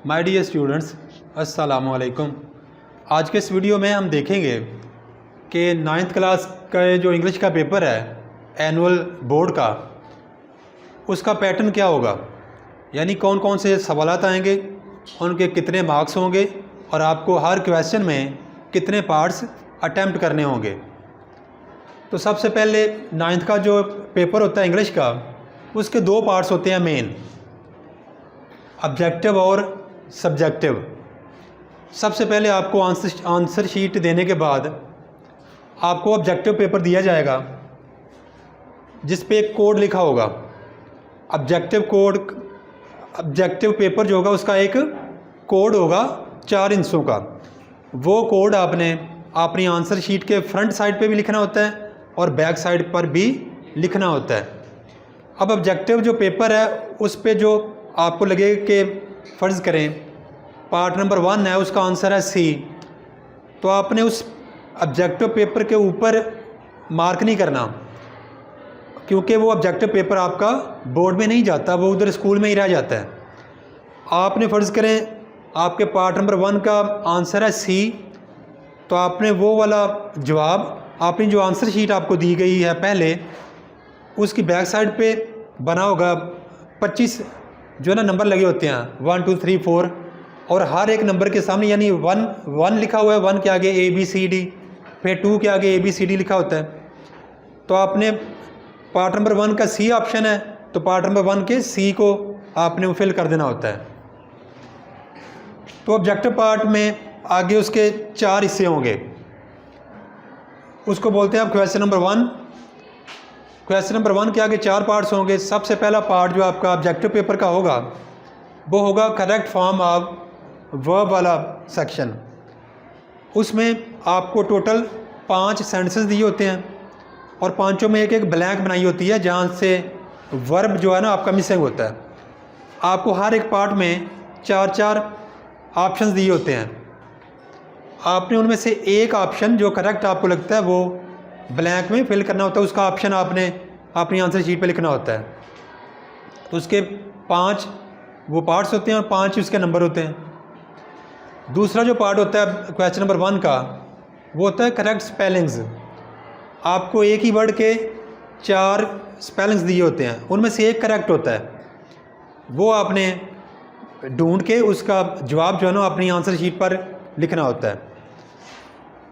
My dear students, अस्सलाम वालेकुम। आज के इस वीडियो में हम देखेंगे कि 9th क्लास का जो इंग्लिश का पेपर है एनुअल बोर्ड का, उसका पैटर्न क्या होगा, यानी कौन कौन से सवालात आएंगे, उनके कितने मार्क्स होंगे और आपको हर क्वेश्चन में कितने पार्ट्स अटैम्प्ट करने होंगे। तो सबसे पहले 9th का जो पेपर होता है इंग्लिश का, उसके दो पार्ट्स होते हैं मेन, ऑब्जेक्टिव और सब्जेक्टिव। सबसे पहले आपको आंसर शीट देने के बाद आपको ऑब्जेक्टिव पेपर दिया जाएगा जिस पे एक कोड लिखा होगा। ऑब्जेक्टिव पेपर जो होगा उसका एक कोड होगा 4 हिस्सों का। वो कोड आपने अपनी आंसर शीट के फ्रंट साइड पे भी लिखना होता है और बैक साइड पर भी लिखना होता है। अब ऑब्जेक्टिव जो पेपर है उस पे जो आपको लगे कि फ़र्ज़ करें पार्ट नंबर 1 है, उसका आंसर है सी, तो आपने उस ऑब्जेक्टिव पेपर के ऊपर मार्क नहीं करना, क्योंकि वो ऑब्जेक्टिव पेपर आपका बोर्ड में नहीं जाता, वो उधर स्कूल में ही रह जाता है। आपने फ़र्ज़ करें आपके पार्ट नंबर 1 का आंसर है सी, तो आपने वो वाला जवाब आपने जो आंसर शीट आपको दी गई है पहले, उसकी बैक साइड पे बना होगा 25 जो है ना नंबर लगे होते हैं 1 2 3 4, और हर एक नंबर के सामने यानी 1 लिखा हुआ है, 1 के आगे ABCD, फिर 2 के आगे ABCD लिखा होता है। तो आपने पार्ट नंबर 1 का सी ऑप्शन है, तो पार्ट नंबर 1 के सी को आपने फिल कर देना होता है। तो ऑब्जेक्टिव पार्ट में आगे उसके 4 हिस्से होंगे, उसको बोलते हैं आप क्वेश्चन नंबर 1। क्वेश्चन नंबर 1 के आगे 4 पार्ट्स होंगे। सबसे पहला पार्ट जो आपका ऑब्जेक्टिव पेपर का होगा वो होगा करेक्ट फॉर्म ऑफ वर्ब वाला सेक्शन। उसमें आपको टोटल 5 सेंटेंसेस दिए होते हैं और पांचों में एक एक ब्लैंक बनाई होती है जहाँ से वर्ब जो है ना आपका मिसिंग होता है। आपको हर एक पार्ट में 4-4 ऑप्शंस दिए होते हैं। आपने उनमें से एक ऑप्शन जो करेक्ट आपको लगता है वो ब्लैंक में फिल करना होता है, उसका ऑप्शन आपने अपनी आंसर शीट पे लिखना होता है। तो उसके 5 वो पार्ट्स होते हैं और 5 उसके नंबर होते हैं। दूसरा जो पार्ट होता है क्वेश्चन नंबर 1 का, वो होता है करेक्ट स्पेलिंग्स। आपको एक ही वर्ड के 4 स्पेलिंग्स दिए होते हैं, उनमें से एक करेक्ट होता है, वो आपने ढूंढ के उसका जवाब जो है ना अपनी आंसर शीट पर लिखना होता है।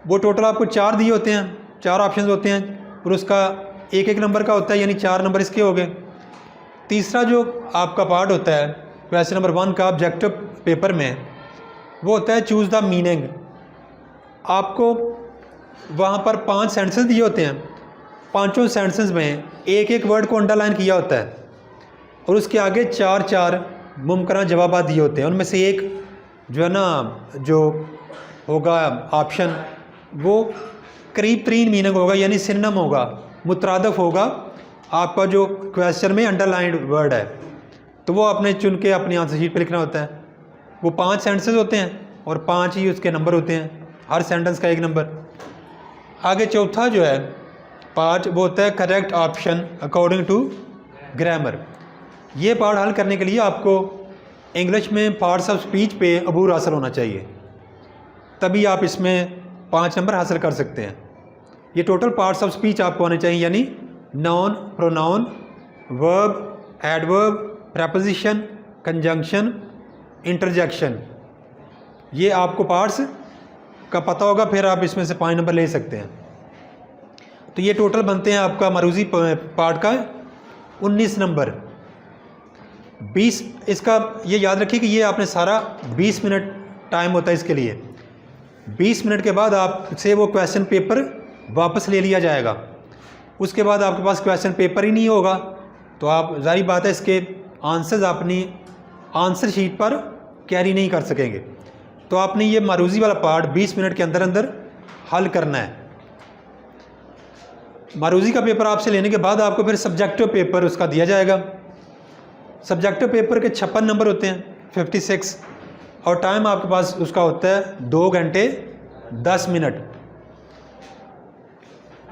वो टोटल आपको 4 दिए होते हैं, 4 ऑप्शंस होते हैं और उसका एक एक नंबर का होता है, यानी 4 नंबर इसके हो गए। तीसरा जो आपका पार्ट होता है क्वेश्चन नंबर 1 का ऑब्जेक्टिव पेपर में, वो होता है चूज़ द मीनिंग। आपको वहाँ पर 5 सेंटेंसेस दिए होते हैं, पांचों सेंटेंसेस में एक एक वर्ड को अंडरलाइन किया होता है और उसके आगे 4-4 मुमकिन जवाब दिए होते हैं। उनमें से एक जो है ना जो होगा ऑप्शन, वो करीब तरीन मीनिंग होगा, यानी सिनोनिम होगा, मुतरादफ होगा आपका जो क्वेश्चन में अंडरलाइंड वर्ड है, तो वो आपने चुन के अपनी आंसर शीट पे लिखना होता है। वो 5 सेंटेंसेस होते हैं और 5 ही उसके नंबर होते हैं, हर सेंटेंस का एक नंबर। आगे चौथा जो है पार्ट वो होता है correct option according to grammar. ये पार्ट हल करने के लिए आपको इंग्लिश में पार्ट्स ऑफ स्पीच पे अबूर हासिल होना चाहिए, तभी आप इसमें 5 नंबर हासिल कर सकते हैं। ये टोटल पार्ट्स ऑफ स्पीच आपको आने चाहिए, यानी noun, pronoun, verb, adverb, preposition, conjunction, interjection. ये आपको पार्ट्स का पता होगा, फिर आप इसमें से 5 नंबर ले सकते हैं। तो ये टोटल बनते हैं आपका मरूजी पार्ट का 19 नंबर। 20 इसका ये याद रखिए कि ये आपने सारा 20 मिनट टाइम होता है इसके लिए। 20 मिनट के बाद आपसे वो क्वेश्चन पेपर वापस ले लिया जाएगा। उसके बाद आपके पास क्वेश्चन पेपर ही नहीं होगा, तो आप जाहिर बात है इसके आंसर्स अपनी आंसर शीट पर कैरी नहीं कर सकेंगे। तो आपने ये मारूजी वाला पार्ट 20 मिनट के अंदर अंदर हल करना है। मारूजी का पेपर आपसे लेने के बाद आपको फिर सब्जेक्टिव पेपर उसका दिया जाएगा। सब्जेक्टिव पेपर के 56 नंबर होते हैं, 56, और टाइम आपके पास उसका होता है 2 घंटे 10 मिनट।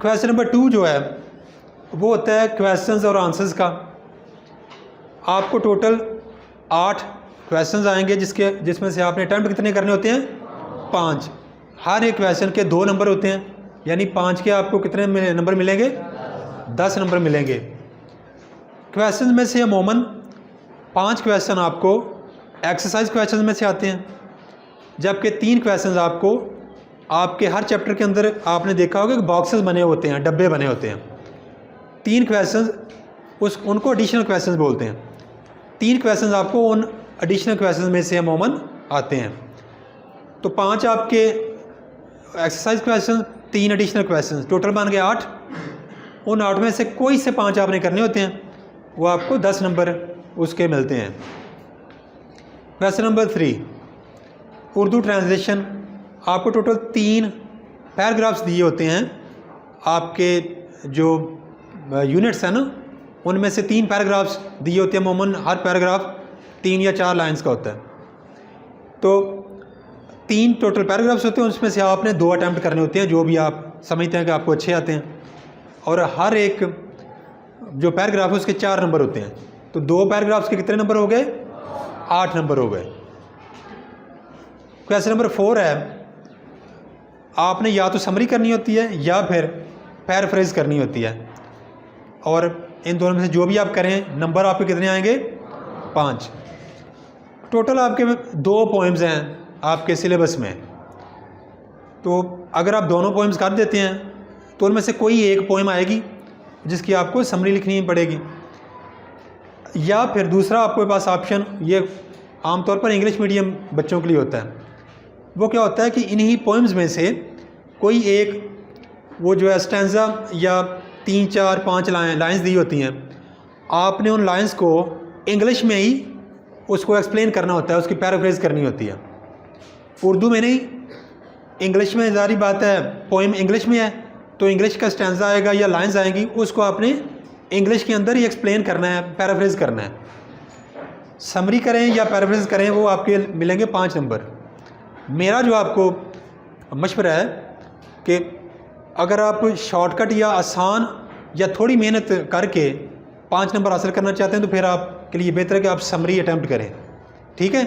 क्वेश्चन नंबर 2 जो है वो होता है क्वेश्चंस और आंसर्स का। आपको टोटल 8 क्वेश्चंस आएंगे जिसमें से आपने अटैम्प्ट कितने करने होते हैं? 5। हर एक क्वेश्चन के 2 नंबर होते हैं, यानी 5 के आपको कितने नंबर मिलेंगे? 10 नंबर मिलेंगे। क्वेश्चन में से अमूमन 5 क्वेश्चन आपको एक्सरसाइज क्वेश्चन में से आते हैं, जबकि 3 क्वेश्चन आपको आपके हर चैप्टर के अंदर आपने देखा होगा कि बॉक्सेस बने होते हैं, डब्बे बने होते हैं। 3 क्वेश्चन उनको एडिशनल क्वेश्चन बोलते हैं। 3 क्वेश्चन आपको उन एडिशनल क्वेश्चन में से अमूमन आते हैं। तो 5 आपके exercise question, 3 additional question, total बन गए 8। उन 8 में से कोई से 5 आपने करने होते हैं, वो आपको 10 नंबर उसके मिलते हैं। Question number 3, Urdu translation. आपको टोटल 3 पैराग्राफ्स दिए होते हैं। आपके जो यूनिट्स हैं ना, उनमें से 3 पैराग्राफ्स दिए होते हैं। अमूमन हर पैराग्राफ 3 या 4 लाइंस का होता है। तो 3 टोटल पैराग्राफ्स होते हैं, उसमें से आपने 2 अटैम्प्ट करने होते हैं, जो भी आप समझते हैं कि आपको अच्छे आते हैं। और हर एक जो पैराग्राफ है उसके 4 नंबर होते हैं। तो 2 पैराग्राफ्स के कितने नंबर हो गए? 8 नंबर हो गए। क्वेश्चन नंबर 4 है, आपने या तो समरी करनी होती है या फिर पैराफ्रेज करनी होती है, और इन दोनों में से जो भी आप करें, नंबर आपके कितने आएंगे? 5। टोटल आपके 2 पोएम्स हैं आपके सिलेबस में। तो अगर आप दोनों पोएम्स कर देते हैं तो उनमें से कोई एक पोएम आएगी जिसकी आपको समरी लिखनी पड़ेगी, या फिर दूसरा आपके पास ऑप्शन, ये आमतौर पर इंग्लिश मीडियम बच्चों के लिए होता है, वो क्या होता है कि इन्हीं पोएम्स में से कोई एक, वो जो है स्टैंजा या 3, 4, 5 लाइन्स दी होती हैं, आपने उन लाइन्स को इंग्लिश में ही उसको एक्सप्लेन करना होता है, उसकी पैराफ्रेज करनी होती है। उर्दू में नहीं, इंग्लिश में ज़ाहिर बात है, पोएम इंग्लिश में है तो इंग्लिश का स्टैंजा आएगा या लाइन्स आएंगी, उसको आपने इंग्लिश के अंदर ही एक्सप्लेन करना है, पैराफ्रेज करना है। समरी करें या पैराफ्रेज करें, वो आपके मिलेंगे 5 नंबर। मेरा जो आपको मशवरा है कि अगर आप शॉर्टकट या आसान या थोड़ी मेहनत करके 5 नंबर हासिल करना चाहते हैं, तो फिर आपके लिए बेहतर है कि आप समरी अटैम्प्ट करें। ठीक है।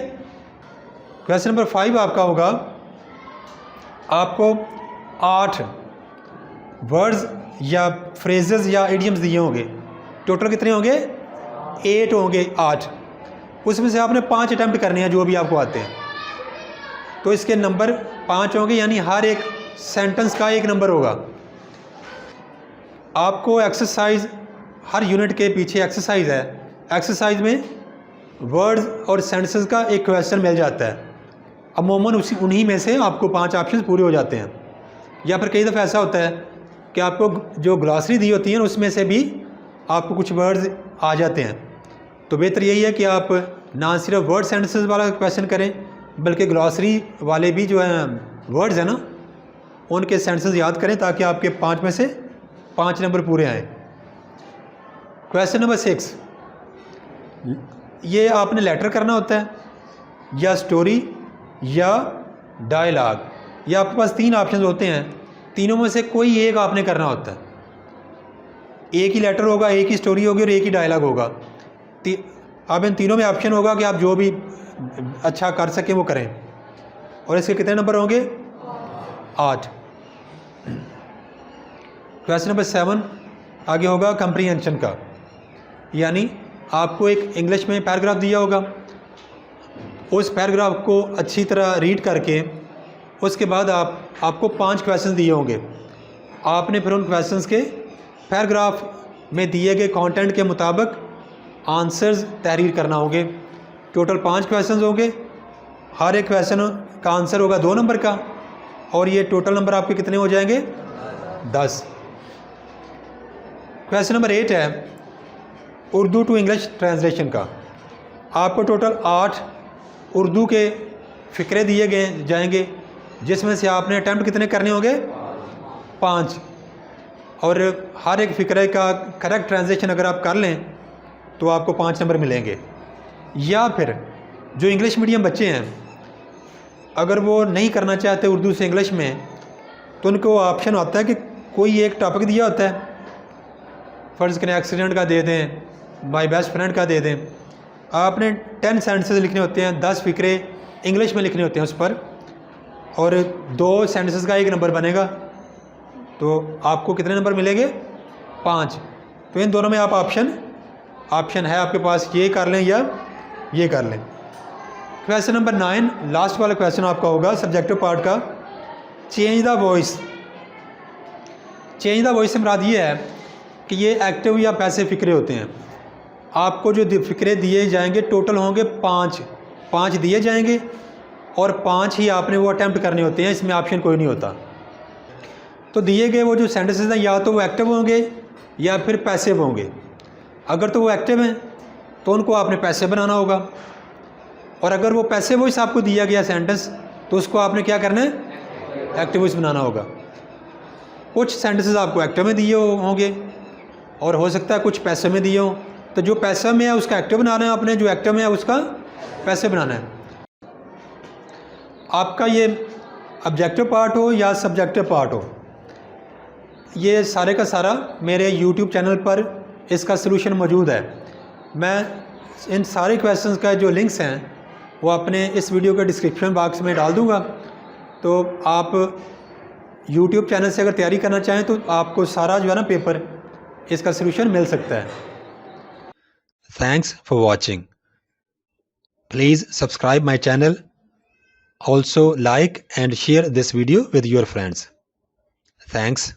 क्वेश्चन नंबर 5 आपका होगा, आपको 8 वर्ड्स या फ्रेजेस या इडियम्स दिए होंगे। टोटल कितने होंगे? 8 होंगे, 8। उसमें से आपने 5 अटैम्प्ट करने हैं जो भी आपको आते हैं। तो इसके नंबर 5 होंगे, यानी हर एक सेंटेंस का 1 नंबर होगा। आपको एक्सरसाइज, हर यूनिट के पीछे एक्सरसाइज है, एक्सरसाइज में वर्ड्स और सेंटेंसेस का एक क्वेश्चन मिल जाता है। अमूमन उन्हीं में से आपको 5 ऑप्शन पूरे हो जाते हैं। या फिर कई दफ़ा ऐसा होता है कि आपको जो ग्लॉसरी दी होती है उसमें से भी आपको कुछ वर्ड्स आ जाते हैं। तो बेहतर यही है कि आप ना सिर्फ वर्ड सेंटेंसेस वाला क्वेश्चन करें, बल्कि ग्लॉसरी वाले भी जो है वर्ड्स हैं ना, उनके सेंटेंसेस याद करें, ताकि आपके 5 में से 5 नंबर पूरे आएँ। क्वेश्चन नंबर 6, ये आपने लेटर करना होता है या स्टोरी या डायलॉग। ये आपके पास 3 ऑप्शन होते हैं, तीनों में से कोई एक आपने करना होता है। एक ही लेटर होगा, एक ही स्टोरी होगी और एक ही डायलॉग होगा। अब इन तीनों में ऑप्शन होगा कि आप जो भी अच्छा कर सकें वो करें। और इसके कितने नंबर होंगे? 8। क्वेश्चन नंबर 7 आगे होगा कंप्रीहेंशन का, यानी आपको एक इंग्लिश में पैराग्राफ दिया होगा, उस पैराग्राफ को अच्छी तरह रीड करके उसके बाद आपको 5 क्वेश्चन दिए होंगे। आपने फिर उन क्वेश्चंस के पैराग्राफ में दिए गए कंटेंट के मुताबिक आंसर्स तहरीर करना होंगे। टोटल 5 क्वेश्चन होंगे, हर एक क्वेश्चन का आंसर होगा 2 नंबर का, और ये टोटल नंबर आपके कितने हो जाएंगे? 10। क्वेश्चन नंबर 8 है उर्दू टू इंग्लिश ट्रांसलेशन का। आपको टोटल 8 उर्दू के फ़िक्रे दिए गए जाएंगे, जिसमें से आपने अटैम्प्ट कितने करने होंगे? 5। और हर एक फ़िक्रे का करेक्ट ट्रांसलेशन अगर आप कर लें तो आपको 5 नंबर मिलेंगे। या फिर जो इंग्लिश मीडियम बच्चे हैं, अगर वो नहीं करना चाहते उर्दू से इंग्लिश में, तो उनको ऑप्शन होता है कि कोई एक टॉपिक दिया होता है, फ़र्ज़ करें एक्सीडेंट का दे दें, माय बेस्ट फ्रेंड का दे दें, आपने 10 सेंटेंसेस लिखने होते हैं, 10 फिक्रे इंग्लिश में लिखने होते हैं उस पर, और 2 सेंटेंसेस का 1 नंबर बनेगा, तो आपको कितने नंबर मिलेंगे? 5। तो इन दोनों में आप ऑप्शन है आपके पास, ये कर लें या ये कर लें। क्वेश्चन नंबर 9, लास्ट वाला क्वेश्चन आपका होगा सब्जेक्टिव पार्ट का। Change the voice. Change the voice से मुराद ये है कि ये एक्टिव या पैसिव फिक्रे होते हैं। आपको जो फिक्रे दिए जाएंगे टोटल होंगे 5 दिए जाएंगे, और 5 ही आपने वो अटैम्प्ट करने होते हैं, इसमें ऑप्शन कोई नहीं होता। तो दिए गए वो जो सेंटेंसेस हैं या तो वो एक्टिव होंगे या फिर पैसिव होंगे। अगर तो वो एक्टिव हैं तो उनको आपने पैसिव बनाना होगा, और अगर वो पैसिव वॉइस आपको दिया गया सेंटेंस तो उसको आपने क्या करना है? एक्टिव वॉइस बनाना होगा। कुछ सेंटेंसेस आपको एक्टिव में दिए होंगे और हो सकता है कुछ पैसिव में दिए हों, तो जो पैसिव में है उसका एक्टिव बनाना है आपने, जो एक्टिव में है उसका पैसिव बनाना है। आपका ये ऑब्जेक्टिव पार्ट हो या सब्जेक्टिव पार्ट हो, ये सारे का सारा मेरे YouTube चैनल पर इसका सलूशन मौजूद है। मैं इन सारे क्वेश्चंस का जो लिंक्स हैं वो अपने इस वीडियो के डिस्क्रिप्शन बॉक्स में डाल दूंगा, तो आप YouTube चैनल से अगर तैयारी करना चाहें तो आपको सारा जो है ना पेपर, इसका सलूशन मिल सकता है। Thanks for watching. Please subscribe my channel, also like and share this video with your friends. Thanks.